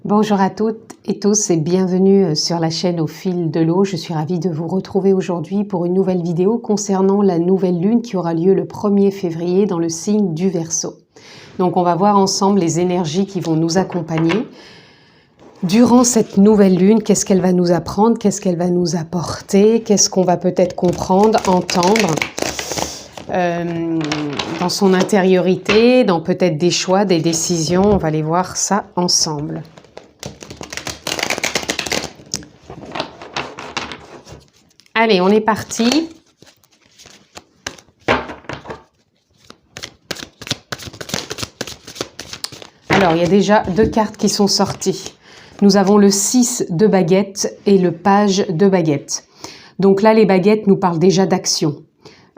Bonjour à toutes et tous et bienvenue sur la chaîne Au fil de l'eau. Je suis ravie de vous retrouver aujourd'hui pour une nouvelle vidéo concernant la nouvelle lune qui aura lieu le 1er février dans le signe du Verseau. Donc on va voir ensemble les énergies qui vont nous accompagner. Durant cette nouvelle lune, qu'est-ce qu'elle va nous apprendre, qu'est-ce qu'elle va nous apporter, qu'est-ce qu'on va peut-être comprendre, entendre dans son intériorité, dans peut-être des choix, des décisions. On va aller voir ça ensemble. Allez, on est parti. Alors, il y a déjà deux cartes qui sont sorties. Nous avons le 6 de baguettes et le page de baguettes. Donc là, les baguettes nous parlent déjà d'action.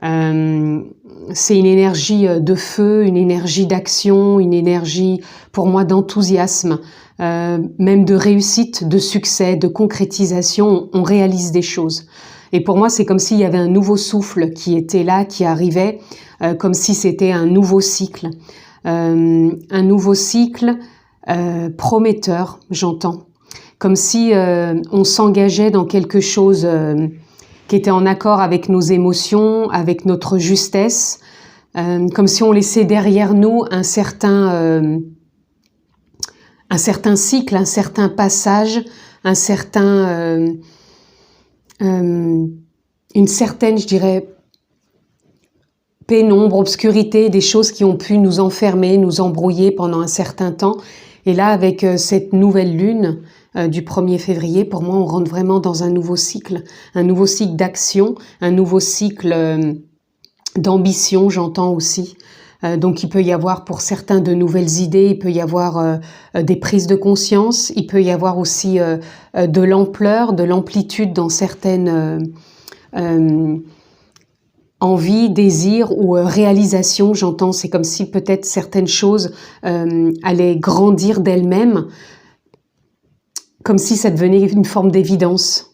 C'est une énergie de feu, une énergie d'action, une énergie pour moi d'enthousiasme, même de réussite, de succès, de concrétisation. On réalise des choses. Et pour moi, c'est comme s'il y avait un nouveau souffle qui était là, qui arrivait, comme si c'était un nouveau cycle. Un nouveau cycle prometteur, j'entends. Comme si on s'engageait dans quelque chose qui était en accord avec nos émotions, avec notre justesse, comme si on laissait derrière nous un certain cycle, un certain passage, un certain... une certaine, je dirais, pénombre, obscurité, des choses qui ont pu nous enfermer, nous embrouiller pendant un certain temps. Et là, avec cette nouvelle lune du 1er février, pour moi, on rentre vraiment dans un nouveau cycle d'action, un nouveau cycle d'ambition, j'entends aussi. Donc, il peut y avoir pour certains de nouvelles idées, il peut y avoir des prises de conscience, il peut y avoir aussi de l'ampleur, de l'amplitude dans certaines envies, désirs ou réalisations, j'entends. C'est comme si peut-être certaines choses allaient grandir d'elles-mêmes, comme si ça devenait une forme d'évidence.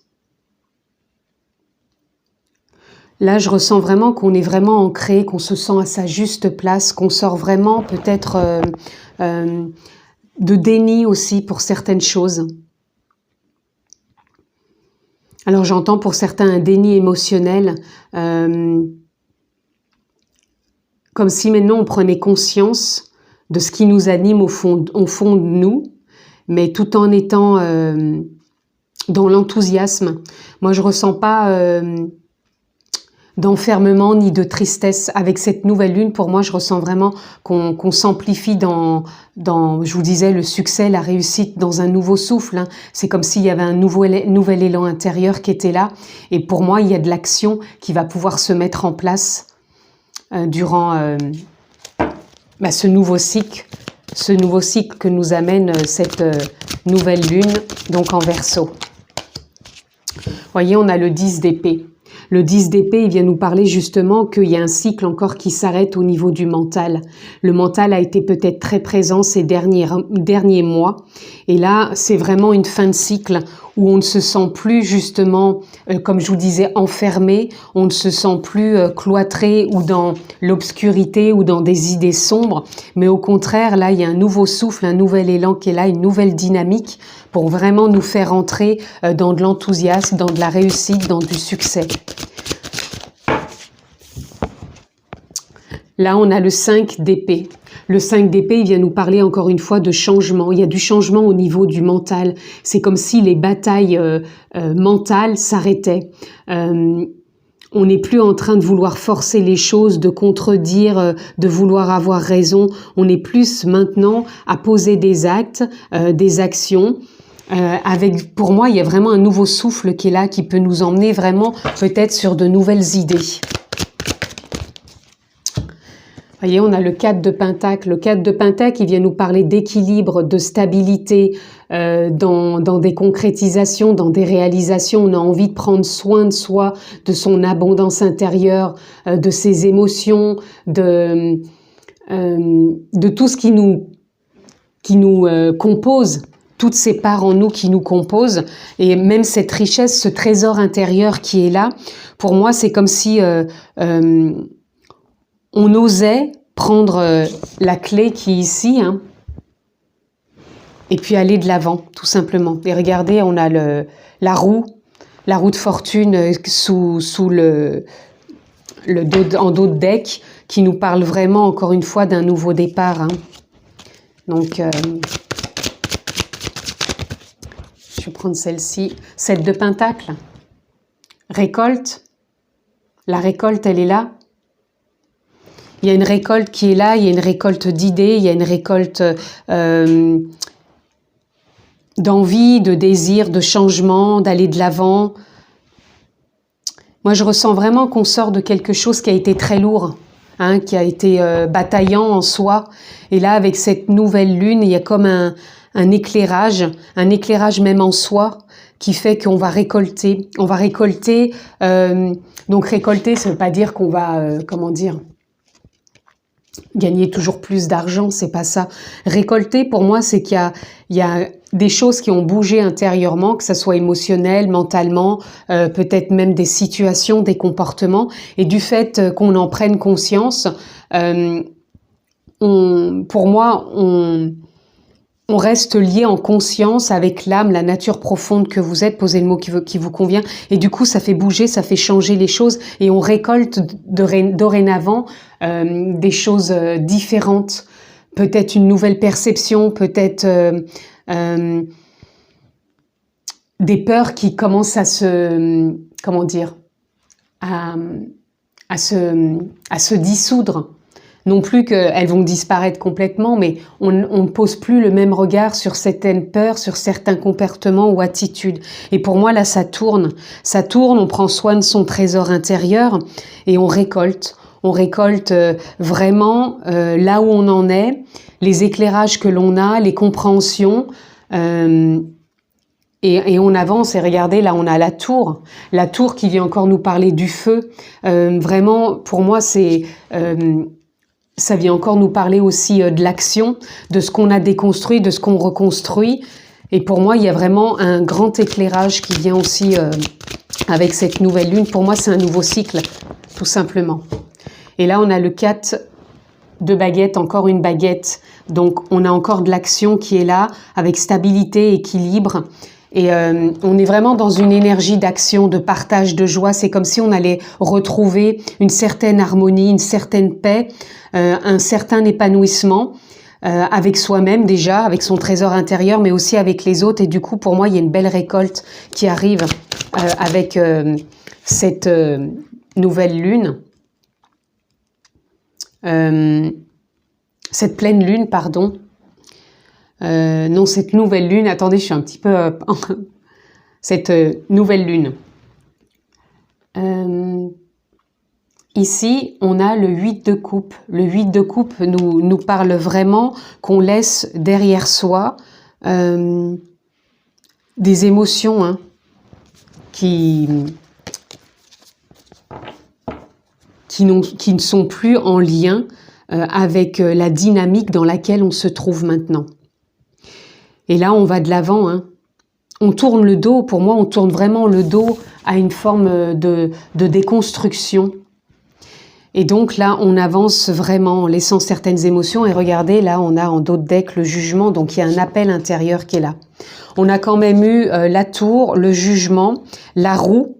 Là, je ressens vraiment qu'on est vraiment ancré, qu'on se sent à sa juste place, qu'on sort vraiment peut-être de déni aussi pour certaines choses. Alors j'entends pour certains un déni émotionnel, comme si maintenant on prenait conscience de ce qui nous anime au fond de nous, mais tout en étant dans l'enthousiasme. Moi, je ressens pas... d'enfermement ni de tristesse avec cette nouvelle lune. Pour moi, je ressens vraiment qu'on s'amplifie dans, je vous disais, le succès, la réussite, dans un nouveau souffle. Hein. C'est comme s'il y avait un nouvel élan intérieur qui était là. Et pour moi, il y a de l'action qui va pouvoir se mettre en place durant ce nouveau cycle que nous amène cette nouvelle lune, donc en Verseau. Vous voyez, on a le 10 d'épée. Le 10 d'épée, il vient nous parler justement qu'il y a un cycle encore qui s'arrête au niveau du mental. Le mental a été peut-être très présent ces derniers mois. Et là, c'est vraiment une fin de cycle où on ne se sent plus justement, comme je vous disais, enfermé. On ne se sent plus cloîtré ou dans l'obscurité ou dans des idées sombres. Mais au contraire, là, il y a un nouveau souffle, un nouvel élan qui est là, une nouvelle dynamique pour vraiment nous faire entrer dans de l'enthousiasme, dans de la réussite, dans du succès. Là, on a le 5 d'épée. Le 5 d'épée, il vient nous parler encore une fois de changement. Il y a du changement au niveau du mental. C'est comme si les batailles mentales s'arrêtaient. On n'est plus en train de vouloir forcer les choses, de contredire, de vouloir avoir raison. On est plus maintenant à poser des actes, des actions. Pour moi, il y a vraiment un nouveau souffle qui est là, qui peut nous emmener vraiment peut-être sur de nouvelles idées. Vous voyez, on a le 4 de Pentacle. Le 4 de Pentacle, il vient nous parler d'équilibre, de stabilité, dans des concrétisations, dans des réalisations. On a envie de prendre soin de soi, de son abondance intérieure, de ses émotions, de tout ce qui nous compose, toutes ces parts en nous qui nous composent, et même cette richesse, ce trésor intérieur qui est là. Pour moi, c'est comme si... on osait prendre la clé qui est ici, hein, et puis aller de l'avant, tout simplement. Et regardez, on a la roue de fortune sous en dos de deck, qui nous parle vraiment, encore une fois, d'un nouveau départ. Hein. Donc, je vais prendre celle-ci. 7 de Pentacle. Récolte. La récolte, elle est là. Il y a une récolte qui est là, il y a une récolte d'idées, il y a une récolte d'envie, de désir, de changement, d'aller de l'avant. Moi, je ressens vraiment qu'on sort de quelque chose qui a été très lourd, hein, qui a été bataillant en soi. Et là, avec cette nouvelle lune, il y a comme un éclairage même en soi, qui fait qu'on va récolter. On va récolter. Donc récolter, ça veut pas dire qu'on va, comment dire, gagner toujours plus d'argent, c'est pas ça. Récolter, pour moi, c'est qu'il y a des choses qui ont bougé intérieurement, que ça soit émotionnel, mentalement, peut-être même des situations, des comportements. Et du fait qu'on en prenne conscience, pour moi, on reste lié en conscience avec l'âme, la nature profonde que vous êtes, posez le mot qui vous convient, et du coup ça fait bouger, ça fait changer les choses, et on récolte dorénavant des choses différentes, peut-être une nouvelle perception, peut-être des peurs qui commencent à se, comment dire, à se dissoudre. Non plus qu'elles vont disparaître complètement, mais on ne pose plus le même regard sur certaines peurs, sur certains comportements ou attitudes. Et pour moi, là, ça tourne, on prend soin de son trésor intérieur et on récolte. On récolte vraiment là où on en est, les éclairages que l'on a, les compréhensions, et on avance. Et regardez, là, on a la tour qui vient encore nous parler du feu. Vraiment, pour moi, ça vient encore nous parler aussi de l'action, de ce qu'on a déconstruit, de ce qu'on reconstruit. Et pour moi, il y a vraiment un grand éclairage qui vient aussi avec cette nouvelle lune. Pour moi, c'est un nouveau cycle, tout simplement. Et là, on a le 4 de baguettes, encore une baguette. Donc, on a encore de l'action qui est là, avec stabilité, équilibre. Et on est vraiment dans une énergie d'action, de partage, de joie. C'est comme si on allait retrouver une certaine harmonie, une certaine paix, un certain épanouissement avec soi-même déjà, avec son trésor intérieur, mais aussi avec les autres. Et du coup, pour moi, il y a une belle récolte qui arrive avec cette nouvelle lune. Cette pleine lune, pardon. Non, cette nouvelle lune, attendez, je suis un petit peu... cette nouvelle lune. Ici, on a le 8 de coupe. Le 8 de coupe nous parle vraiment qu'on laisse derrière soi des émotions hein, qui ne sont plus en lien avec la dynamique dans laquelle on se trouve maintenant. Et là, on va de l'avant. Hein. On tourne le dos, pour moi, on tourne vraiment le dos à une forme de déconstruction. Et donc là, on avance vraiment en laissant certaines émotions. Et regardez, là, on a en dos de deck le jugement. Donc, il y a un appel intérieur qui est là. On a quand même eu la tour, le jugement, la roue,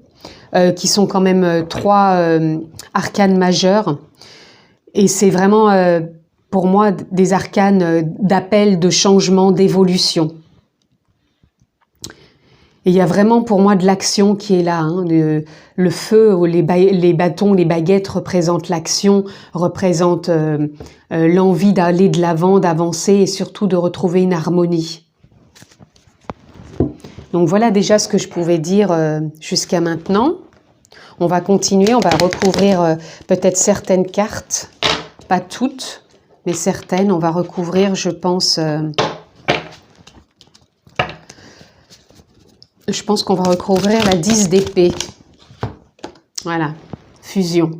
qui sont quand même 3 arcanes majeurs. Et c'est vraiment... pour moi, des arcanes d'appel, de changement, d'évolution. Et il y a vraiment pour moi de l'action qui est là. Hein. Le feu, les bâtons, les baguettes représentent l'action, représentent l'envie d'aller de l'avant, d'avancer et surtout de retrouver une harmonie. Donc voilà déjà ce que je pouvais dire jusqu'à maintenant. On va continuer, on va recouvrir peut-être certaines cartes, pas toutes. Mais certaines, on va recouvrir, je pense qu'on va recouvrir la 10 d'épée. Voilà, fusion.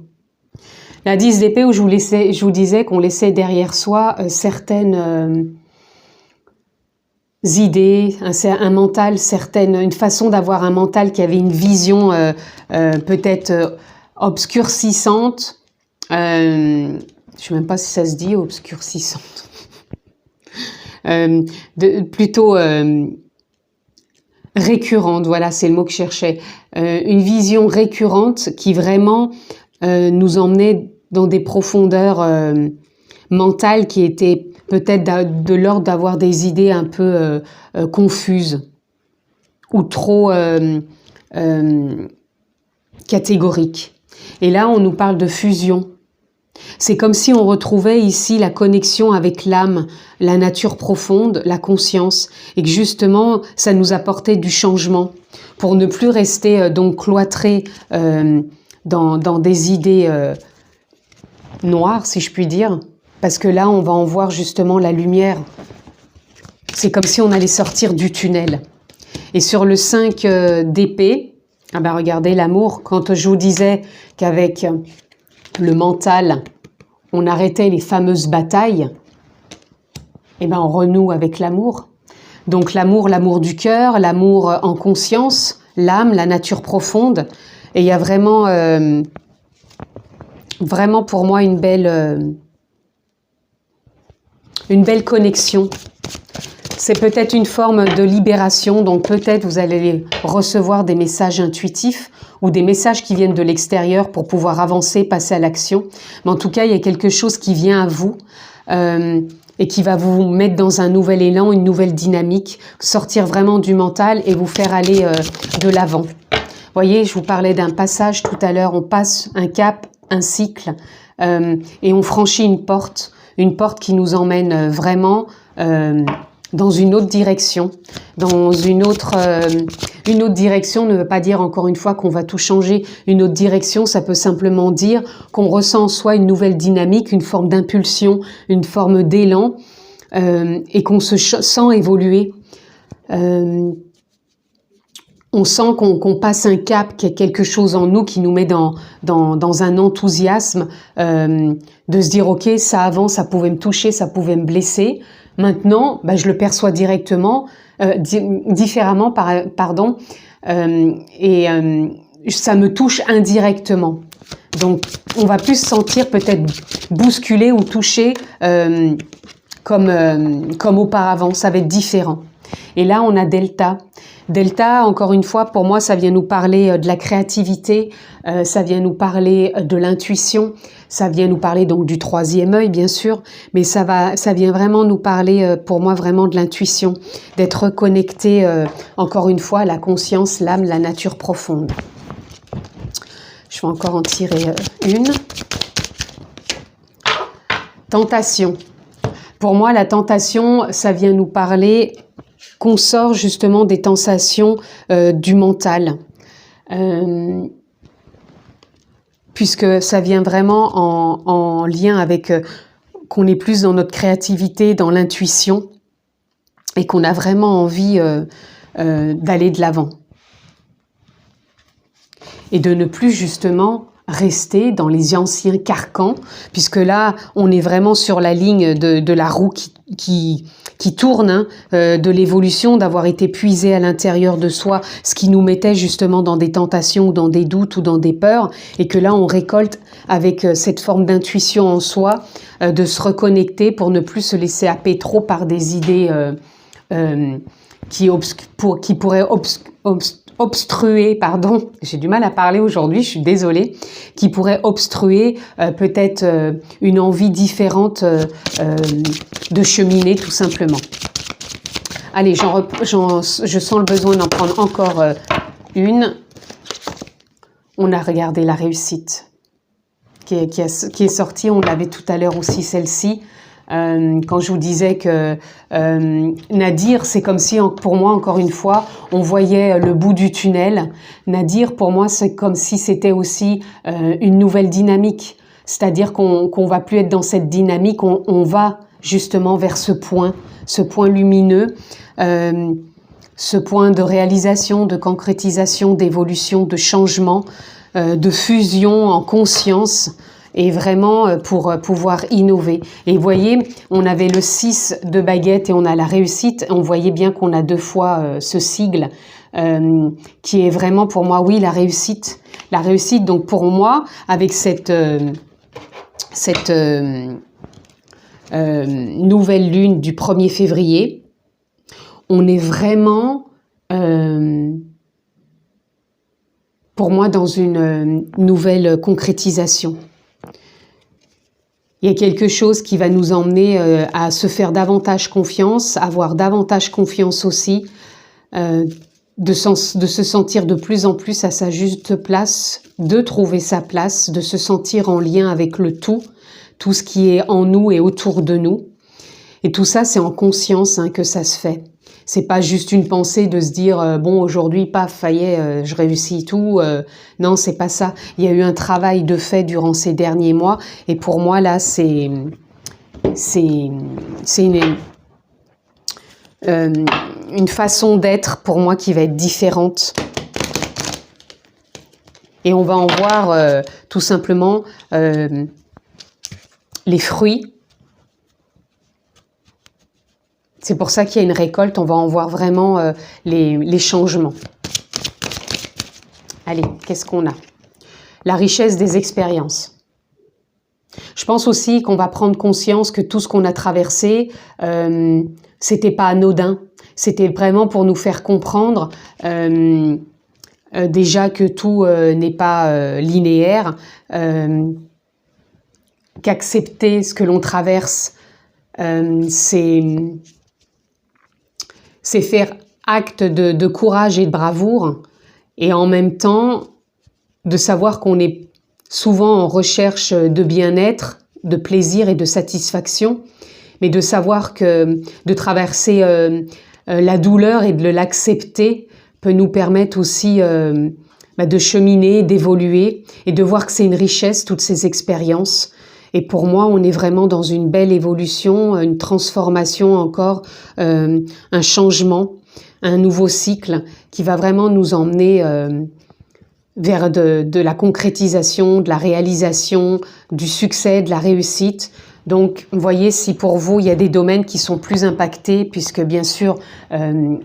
La 10 d'épée où je vous disais qu'on laissait derrière soi certaines idées, un mental, une façon d'avoir un mental qui avait une vision peut-être obscurcissante. Je ne sais même pas si ça se dit, obscurcissante. plutôt récurrente, voilà, c'est le mot que je cherchais. Une vision récurrente qui vraiment nous emmenait dans des profondeurs mentales qui étaient peut-être de l'ordre d'avoir des idées un peu confuses ou trop catégoriques. Et là, on nous parle de fusion. C'est comme si on retrouvait ici la connexion avec l'âme, la nature profonde, la conscience, et que justement, ça nous apportait du changement pour ne plus rester donc cloîtré dans des idées noires, si je puis dire, parce que là, on va en voir justement la lumière. C'est comme si on allait sortir du tunnel. Et sur le 5 d'épée, ah ben regardez l'amour, quand je vous disais qu'avec le mental, on arrêtait les fameuses batailles, et ben on renoue avec l'amour. Donc l'amour, l'amour du cœur, l'amour en conscience, l'âme, la nature profonde. Et il y a vraiment, vraiment pour moi une belle connexion. C'est peut-être une forme de libération, donc peut-être vous allez recevoir des messages intuitifs ou des messages qui viennent de l'extérieur pour pouvoir avancer, passer à l'action. Mais en tout cas, il y a quelque chose qui vient à vous et qui va vous mettre dans un nouvel élan, une nouvelle dynamique, sortir vraiment du mental et vous faire aller de l'avant. Vous voyez, je vous parlais d'un passage tout à l'heure, on passe un cap, un cycle et on franchit une porte qui nous emmène vraiment dans une autre direction. Dans une autre direction ne veut pas dire encore une fois qu'on va tout changer. Une autre direction, ça peut simplement dire qu'on ressent en soi une nouvelle dynamique, une forme d'impulsion, une forme d'élan et qu'on se sent évoluer. On sent qu'on passe un cap, qu'il y a quelque chose en nous qui nous met dans un enthousiasme de se dire « Ok, ça avant, ça pouvait me toucher, ça pouvait me blesser. Maintenant, bah, je le perçois différemment, pardon, et ça me touche indirectement. » Donc, on va plus se sentir peut-être bousculé ou touché comme auparavant. Ça va être différent. Et là, on a Delta. Delta, encore une fois, pour moi, ça vient nous parler de la créativité, ça vient nous parler de l'intuition, ça vient nous parler donc du troisième œil, bien sûr, mais ça vient vraiment nous parler, pour moi, vraiment de l'intuition, d'être connecté, encore une fois, à la conscience, l'âme, la nature profonde. Je vais encore en tirer une. Tentation. Pour moi, la tentation, ça vient nous parler qu'on sort justement des tentations du mental, puisque ça vient vraiment en lien avec qu'on est plus dans notre créativité, dans l'intuition, et qu'on a vraiment envie d'aller de l'avant. Et de ne plus justement rester dans les anciens carcans, puisque là, on est vraiment sur la ligne de la roue qui tourne, hein, de l'évolution, d'avoir été puisé à l'intérieur de soi, ce qui nous mettait justement dans des tentations ou dans des doutes ou dans des peurs, et que là, on récolte avec cette forme d'intuition en soi, de se reconnecter pour ne plus se laisser happer trop par des idées qui pourraient obstruer, pardon, j'ai du mal à parler aujourd'hui, je suis désolée, qui pourrait obstruer peut-être une envie différente de cheminer tout simplement. Allez, je sens le besoin d'en prendre encore une. On a regardé la réussite qui est sortie, on l'avait tout à l'heure aussi celle-ci. Quand je vous disais que Nadir, c'est comme si, pour moi, encore une fois, on voyait le bout du tunnel. Nadir, pour moi, c'est comme si c'était aussi une nouvelle dynamique. C'est-à-dire qu'on va plus être dans cette dynamique, on va justement vers ce point lumineux, ce point de réalisation, de concrétisation, d'évolution, de changement, de fusion en conscience, et vraiment pour pouvoir innover. Et vous voyez, on avait le 6 de baguette et on a la réussite. On voyait bien qu'on a deux fois ce sigle qui est vraiment pour moi, oui, la réussite. La réussite, donc pour moi, avec cette nouvelle lune du 1er février, on est vraiment, pour moi, dans une nouvelle concrétisation. Il y a quelque chose qui va nous emmener à se faire davantage confiance, avoir davantage confiance aussi, de se sentir de plus en plus à sa juste place, de trouver sa place, de se sentir en lien avec le tout ce qui est en nous et autour de nous. Et tout ça, c'est en conscience que ça se fait. C'est pas juste une pensée de se dire bon, aujourd'hui, paf, ça y est, je réussis tout. Non, c'est pas ça. Il y a eu un travail de fait durant ces derniers mois, et pour moi là, c'est une façon d'être pour moi qui va être différente. Et on va en voir tout simplement les fruits. C'est pour ça qu'il y a une récolte, on va en voir vraiment les changements. Allez, qu'est-ce qu'on a? La richesse des expériences. Je pense aussi qu'on va prendre conscience que tout ce qu'on a traversé, c'était pas anodin. C'était vraiment pour nous faire comprendre déjà que tout n'est pas linéaire, qu'accepter ce que l'on traverse, c'est faire acte de courage et de bravoure, et en même temps de savoir qu'on est souvent en recherche de bien-être, de plaisir et de satisfaction, mais de savoir que de traverser la douleur et de l'accepter peut nous permettre aussi de cheminer, d'évoluer et de voir que c'est une richesse, toutes ces expériences. Et pour moi, on est vraiment dans une belle évolution, une transformation encore, un changement, un nouveau cycle qui va vraiment nous emmener vers de la concrétisation, de la réalisation, du succès, de la réussite. Donc, voyez si pour vous, il y a des domaines qui sont plus impactés, puisque bien sûr,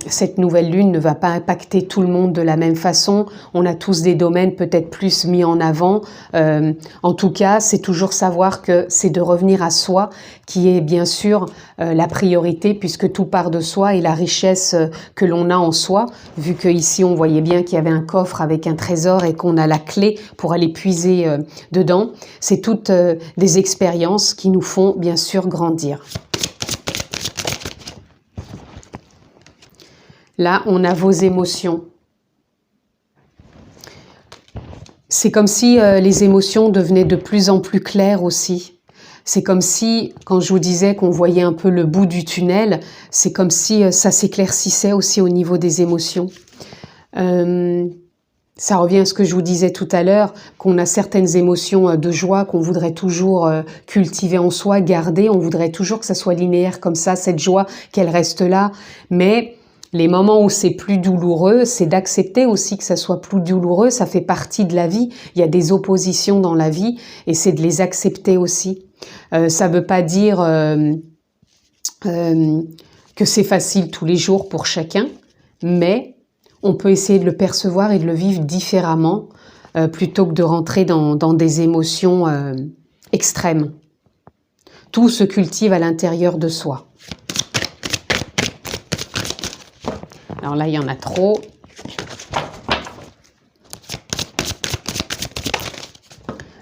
cette nouvelle lune ne va pas impacter tout le monde de la même façon. On a tous des domaines peut-être plus mis en avant. En tout cas, c'est toujours savoir que c'est de revenir à soi qui est bien sûr la priorité, puisque tout part de soi et la richesse que l'on a en soi. Vu qu'ici, on voyait bien qu'il y avait un coffre avec un trésor et qu'on a la clé pour aller puiser dedans. C'est toutes des expériences qui nous font bien sûr grandir. Là, on a vos émotions. C'est comme si les émotions devenaient de plus en plus claires aussi. C'est comme si, quand je vous disais qu'on voyait un peu le bout du tunnel, c'est comme si ça s'éclaircissait aussi au niveau des émotions. Ça revient à ce que je vous disais tout à l'heure, qu'on a certaines émotions de joie qu'on voudrait toujours cultiver en soi, garder. On voudrait toujours que ça soit linéaire comme ça, cette joie, qu'elle reste là. Mais les moments où c'est plus douloureux, c'est d'accepter aussi que ça soit plus douloureux. Ça fait partie de la vie. Il y a des oppositions dans la vie et c'est de les accepter aussi. Ça ne veut pas dire que c'est facile tous les jours pour chacun, mais on peut essayer de le percevoir et de le vivre différemment plutôt que de rentrer dans des émotions extrêmes. Tout se cultive à l'intérieur de soi. Alors là, il y en a trop.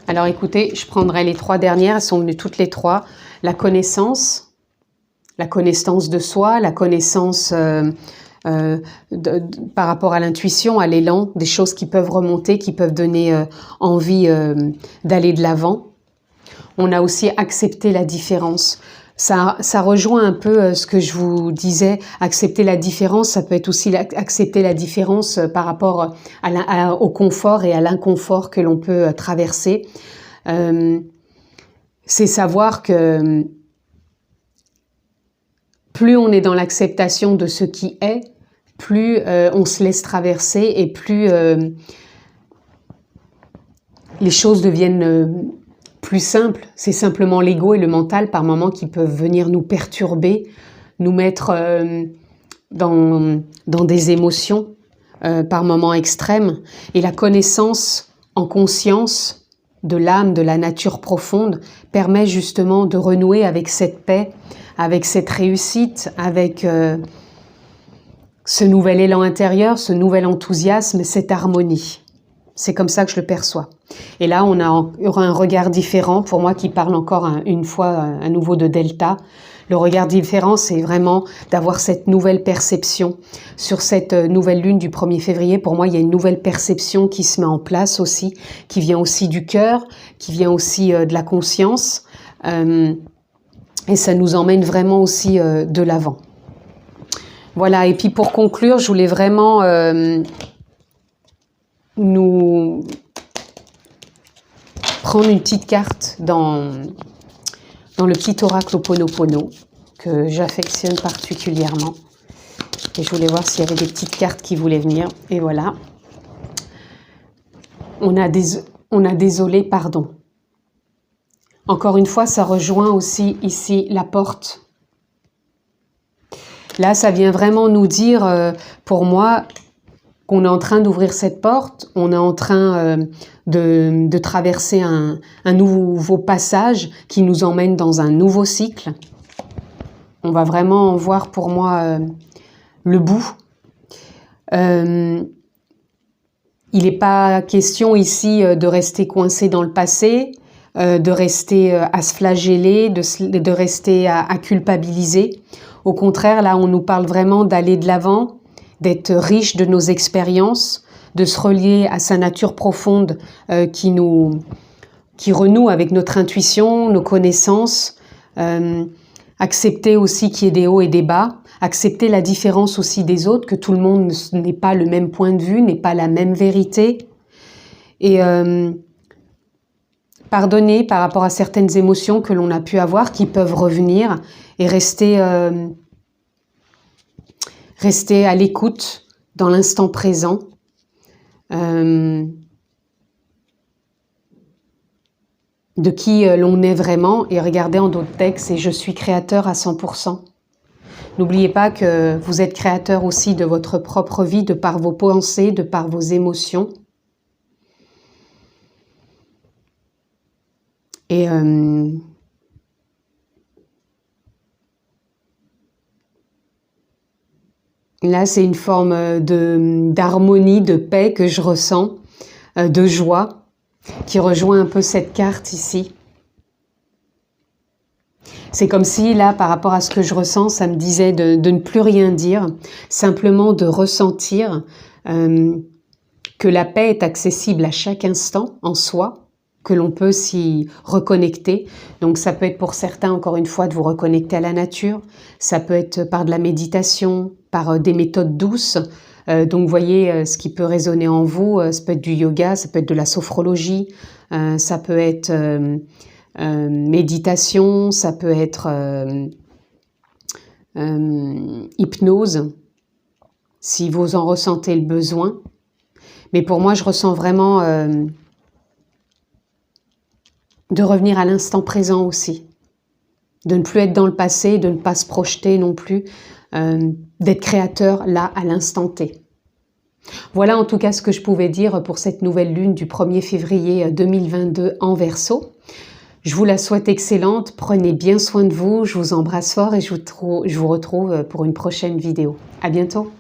Alors écoutez, je prendrai les 3 dernières, elles sont venues toutes les 3. La connaissance de soi, la connaissance par rapport à l'intuition, à l'élan, des choses qui peuvent remonter, qui peuvent donner envie d'aller de l'avant. On a aussi accepté la différence. Ça rejoint un peu ce que je vous disais, accepter la différence, ça peut être aussi accepter la différence par rapport au confort et à l'inconfort que l'on peut traverser. C'est savoir que plus on est dans l'acceptation de ce qui est, plus on se laisse traverser et plus les choses deviennent plus simple. C'est simplement l'ego et le mental par moments qui peuvent venir nous perturber, nous mettre dans des émotions par moments extrêmes. Et la connaissance en conscience de l'âme, de la nature profonde, permet justement de renouer avec cette paix, avec cette réussite, avec ce nouvel élan intérieur, ce nouvel enthousiasme, cette harmonie. C'est comme ça que je le perçois. Et là, on aura un regard différent, pour moi qui parle encore une fois à nouveau de Delta. Le regard différent, c'est vraiment d'avoir cette nouvelle perception. Sur cette nouvelle lune du 1er février, pour moi, il y a une nouvelle perception qui se met en place aussi, qui vient aussi du cœur, qui vient aussi de la conscience. Et ça nous emmène vraiment aussi de l'avant. Voilà, et puis pour conclure, je voulais vraiment nous prendre une petite carte dans le petit oracle Ho'oponopono que j'affectionne particulièrement. Et je voulais voir s'il y avait des petites cartes qui voulaient venir. Et voilà. On a désolé, pardon. Encore une fois, ça rejoint aussi ici la porte. Là, ça vient vraiment nous dire, pour moi, qu'on est en train d'ouvrir cette porte, on est en train de traverser un nouveau passage qui nous emmène dans un nouveau cycle. On va vraiment voir pour moi le bout. Il n'est pas question ici de rester coincé dans le passé, de rester à se flageller, de rester à culpabiliser. Au contraire, là, on nous parle vraiment d'aller de l'avant, d'être riche de nos expériences, de se relier à sa nature profonde qui renoue avec notre intuition, nos connaissances, accepter aussi qu'il y ait des hauts et des bas, accepter la différence aussi des autres, que tout le monde n'est pas le même point de vue, n'est pas la même vérité, et pardonner par rapport à certaines émotions que l'on a pu avoir, qui peuvent revenir, et rester à l'écoute dans l'instant présent. De qui l'on est vraiment, et regardez en d'autres textes, et je suis créateur à 100%. N'oubliez pas que vous êtes créateur aussi de votre propre vie, de par vos pensées, de par vos émotions. Et là, c'est une forme d'harmonie, de paix que je ressens, de joie, qui rejoint un peu cette carte ici. C'est comme si, là, par rapport à ce que je ressens, ça me disait de ne plus rien dire, simplement de ressentir que la paix est accessible à chaque instant en soi, que l'on peut s'y reconnecter. Donc ça peut être pour certains, encore une fois, de vous reconnecter à la nature. Ça peut être par de la méditation, par des méthodes douces. Donc vous voyez ce qui peut résonner en vous. Ça peut être du yoga, ça peut être de la sophrologie, ça peut être méditation, ça peut être hypnose, si vous en ressentez le besoin. Mais pour moi, je ressens vraiment de revenir à l'instant présent aussi, de ne plus être dans le passé, de ne pas se projeter non plus, d'être créateur là à l'instant T. Voilà en tout cas ce que je pouvais dire pour cette nouvelle lune du 1er février 2022 en Verseau. Je vous la souhaite excellente, prenez bien soin de vous, je vous embrasse fort et je vous retrouve pour une prochaine vidéo. À bientôt.